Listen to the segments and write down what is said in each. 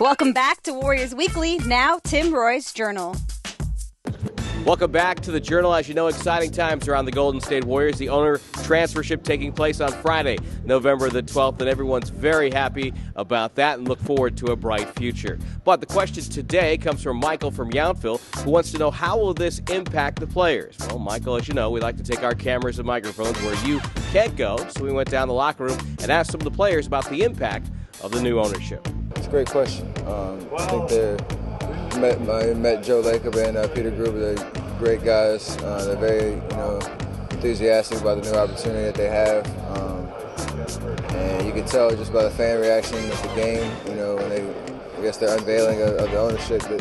Welcome back to Warriors Weekly. Now, Tim Roy's Journal. Welcome back to the Journal. As you know, exciting times around the Golden State Warriors. The owner transfership taking place on Friday, November the 12th, and everyone's very happy about that and look forward to a bright future. But the question today comes from Michael from Yountville, who wants to know, how will this impact the players? Well, Michael, as you know, we like to take our cameras and microphones where you can't go, so we went down the locker room and asked some of the players about the impact of the new ownership. It's a great question. I think I met Joe Lacob and Peter Gruber. They're great guys. They're very, enthusiastic about the new opportunity that they have. And you can tell just by the fan reaction of the game, when I guess their unveiling of the ownership, that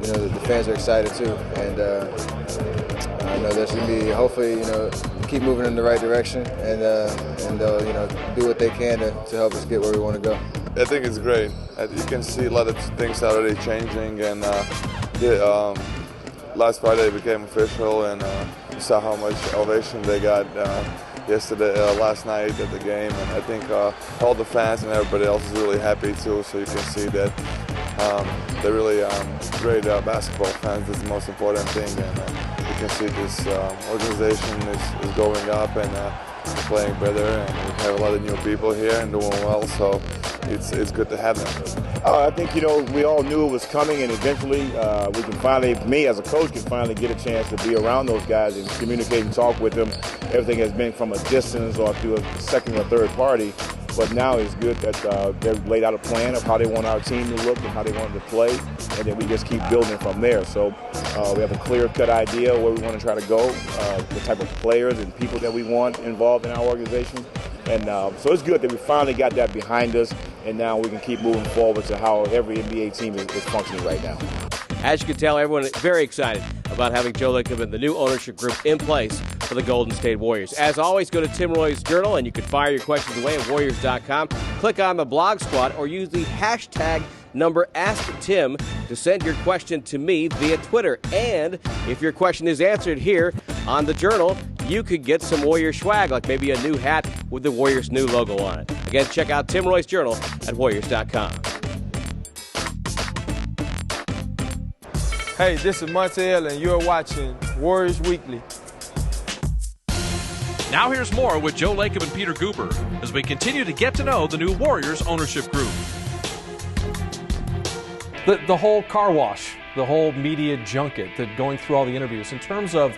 the fans are excited too. And I know there's going to be, hopefully, keep moving in the right direction, and they'll, do what they can to help us get where we want to go. I think it's great. You can see a lot of things already changing, and last Friday it became official, and you saw how much ovation they got last night at the game, and I think all the fans and everybody else is really happy too. So you can see that they're really great basketball fans. That's the most important thing, and you can see this organization is going up and playing better, and we have a lot of new people here and doing well. So it's good to have them. I think, we all knew it was coming, and eventually we can finally, me as a coach, can finally get a chance to be around those guys and communicate and talk with them. Everything has been from a distance or through a second or third party, but now it's good that they've laid out a plan of how they want our team to look and how they want to play, and then we just keep building from there. So we have a clear-cut idea where we want to try to go, the type of players and people that we want involved in our organization. And so it's good that we finally got that behind us, and now we can keep moving forward to how every NBA team is functioning right now. As you can tell, everyone is very excited about having Joe Lacob and the new ownership group in place for the Golden State Warriors. As always, go to Tim Roy's Journal, and you can fire your questions away at Warriors.com. Click on the blog squad or use the hashtag number AskTim to send your question to me via Twitter. And if your question is answered here on the Journal, you could get some Warriors swag, like maybe a new hat with the Warriors' new logo on it. Again, check out Tim Roy's Journal at Warriors.com. Hey, this is Montel, and you're watching Warriors Weekly. Now here's more with Joe Lacob and Peter Guber as we continue to get to know the new Warriors ownership group. The whole car wash, the whole media junket, going through all the interviews, in terms of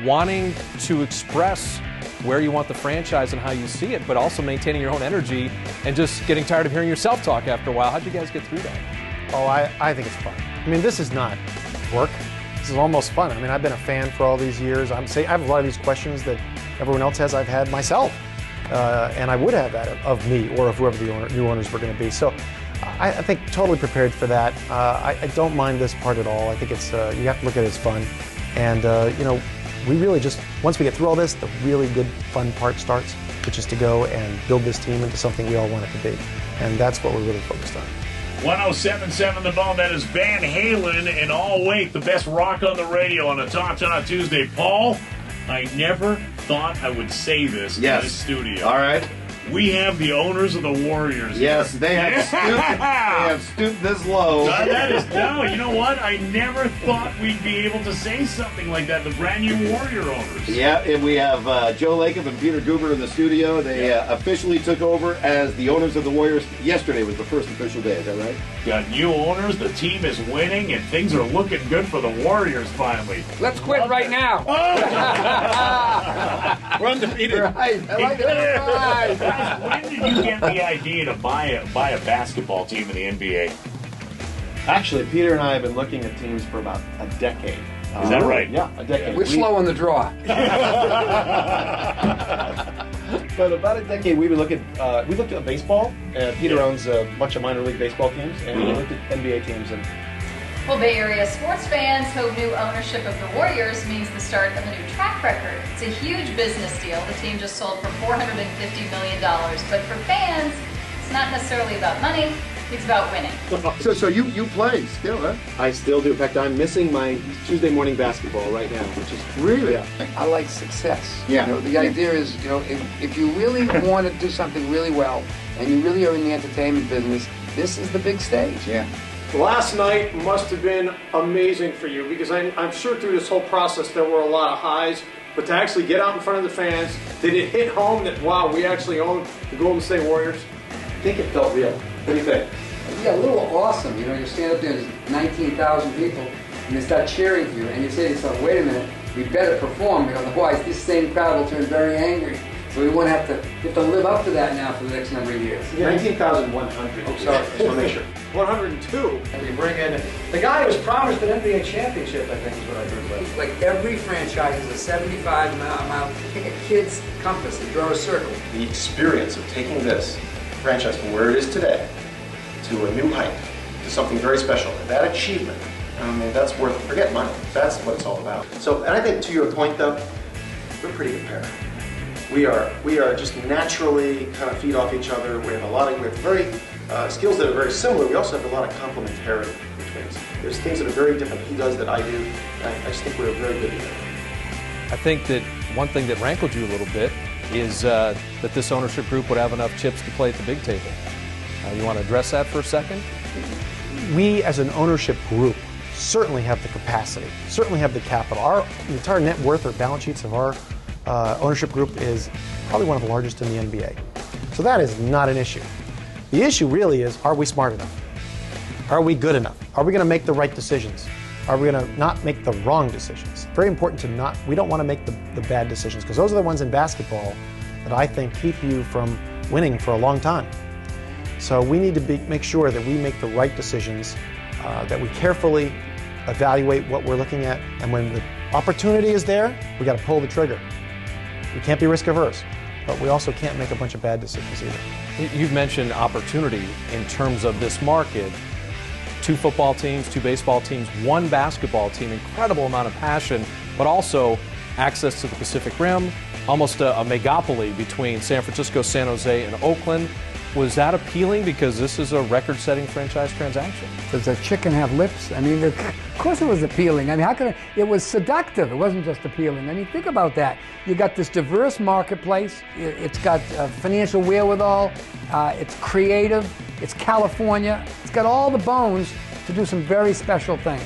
wanting to express where you want the franchise and how you see it, but also maintaining your own energy and just getting tired of hearing yourself talk after a while. How'd you guys get through that? Oh, I think it's fun. I mean, this is not work. This is almost fun. I mean, I've been a fan for all these years. I have a lot of these questions that everyone else has, I've had myself. And I would have that of me or of whoever the new owners were going to be. So I think totally prepared for that. I don't mind this part at all. I think it's you have to look at it as fun. And, we really just, once we get through all this, the really good, fun part starts, which is to go and build this team into something we all want it to be. And that's what we're really focused on. 107.7 The Bone. That is Van Halen and All Weight, the best rock on the radio on a Ta-Ta Tuesday. Paul, I never thought I would say this in this studio. All right. We have the owners of the Warriors. Yes, they have stooped this low. You know what? I never thought we'd be able to say something like that. The brand new Warrior owners. Yeah, and we have Joe Lacob and Peter Guber in the studio. They officially took over as the owners of the Warriors. Yesterday was the first official day. Is that right? Got new owners. The team is winning, and things are looking good for the Warriors finally. Let's quit right now. We're undefeated. Right. I like it. When did you get the idea to buy a basketball team in the NBA? Actually, Peter and I have been looking at teams for about a decade. Is that right? Yeah, a decade. We're slow on the draw. But about a decade, we've been looking. We looked at baseball. Peter owns a bunch of minor league baseball teams, and we looked at NBA teams. And well, Bay Area sports fans hope new ownership of the Warriors means the start of a new track record. It's a huge business deal. The team just sold for $450 million. But for fans, it's not necessarily about money. It's about winning. So you play still, huh? I still do. In fact, I'm missing my Tuesday morning basketball right now, which is really. Yeah. I like success. Yeah. The idea is, if you really want to do something really well, and you really are in the entertainment business, this is the big stage. Yeah. Last night must have been amazing for you because I'm sure through this whole process there were a lot of highs, but to actually get out in front of the fans, did it hit home that, wow, we actually own the Golden State Warriors? I think it felt real. What do you think? Yeah, a little awesome. You know, you stand up there, there's 19,000 people, and they start cheering for you, and you say to yourself, wait a minute, we better perform, because otherwise this same crowd will turn very angry. So we won't have to live up to that now for the next number of years. 19,100. Oh, sorry, just want to make sure. 102. And we bring in the guy who was promised an NBA championship, I think is what I heard. Like every franchise is a 75-mile, take a kid's compass and draw a circle. The experience of taking this franchise from where it is today to a new height, to something very special. And that achievement, I mean, that's worth, forget money. That's what it's all about. So, and I think to your point though, we're a pretty good pair. We are just naturally kind of feed off each other. We have very skills that are very similar. We also have a lot of complementarity between us. There's things that are very different he does that I do. I just think we're very good together. I think that one thing that rankled you a little bit is that this ownership group would have enough chips to play at the big table. You want to address that for a second? We, as an ownership group, certainly have the capacity, certainly have the capital. Our entire net worth or balance sheets of our ownership group is probably one of the largest in the NBA. So that is not an issue. The issue really is, are we smart enough? Are we good enough? Are we going to make the right decisions? Are we going to not make the wrong decisions? Very important to we don't want to make the bad decisions, because those are the ones in basketball that I think keep you from winning for a long time. So we need to make sure that we make the right decisions, that we carefully evaluate what we're looking at, and when the opportunity is there, we got to pull the trigger. We can't be risk averse, but we also can't make a bunch of bad decisions either. You've mentioned opportunity in terms of this market. 2 football teams, 2 baseball teams, 1 basketball team, incredible amount of passion, but also access to the Pacific Rim, almost a megapoly between San Francisco, San Jose, and Oakland. Was that appealing because this is a record-setting franchise transaction? Does a chicken have lips? I mean, of course it was appealing. I mean, how could it was seductive. It wasn't just appealing. I mean, think about that. You got this diverse marketplace. It's got financial wherewithal. It's creative. It's California. It's got all the bones to do some very special things.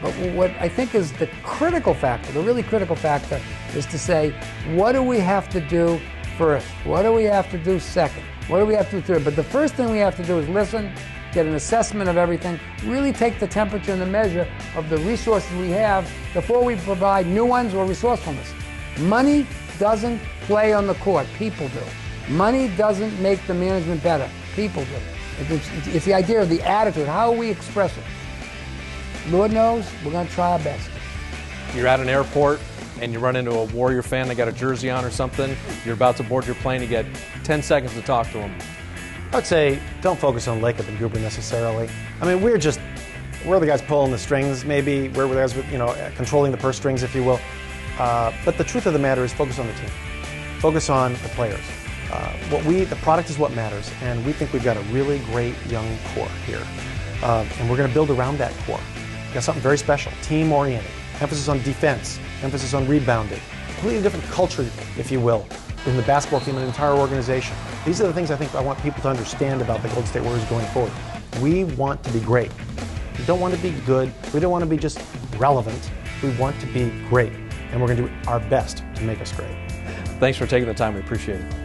But what I think is the critical factor, the really critical factor, is to say, what do we have to do first? What do we have to do second? What do we have to do third? But the first thing we have to do is listen, get an assessment of everything, really take the temperature and the measure of the resources we have before we provide new ones or resourcefulness. Money doesn't play on the court. People do. Money doesn't make the management better. People do. It's the idea of the attitude, how we express it. Lord knows, we're going to try our best. You're at an airport and you run into a Warrior fan that got a jersey on or something, you're about to board your plane, you get 10 seconds to talk to them. I'd say don't focus on Lacob and Goober necessarily. I mean, we're the guys pulling the strings, maybe. We're the guys with, controlling the purse strings, if you will. But the truth of the matter is focus on the team. Focus on the players. The product is what matters, and we think we've got a really great young core here. And we're going to build around that core. We've got something very special, team-oriented. Emphasis on defense, emphasis on rebounding. Completely different culture, if you will, in the basketball team and the entire organization. These are the things I think I want people to understand about the Golden State Warriors going forward. We want to be great. We don't want to be good. We don't want to be just relevant. We want to be great. And we're going to do our best to make us great. Thanks for taking the time. We appreciate it.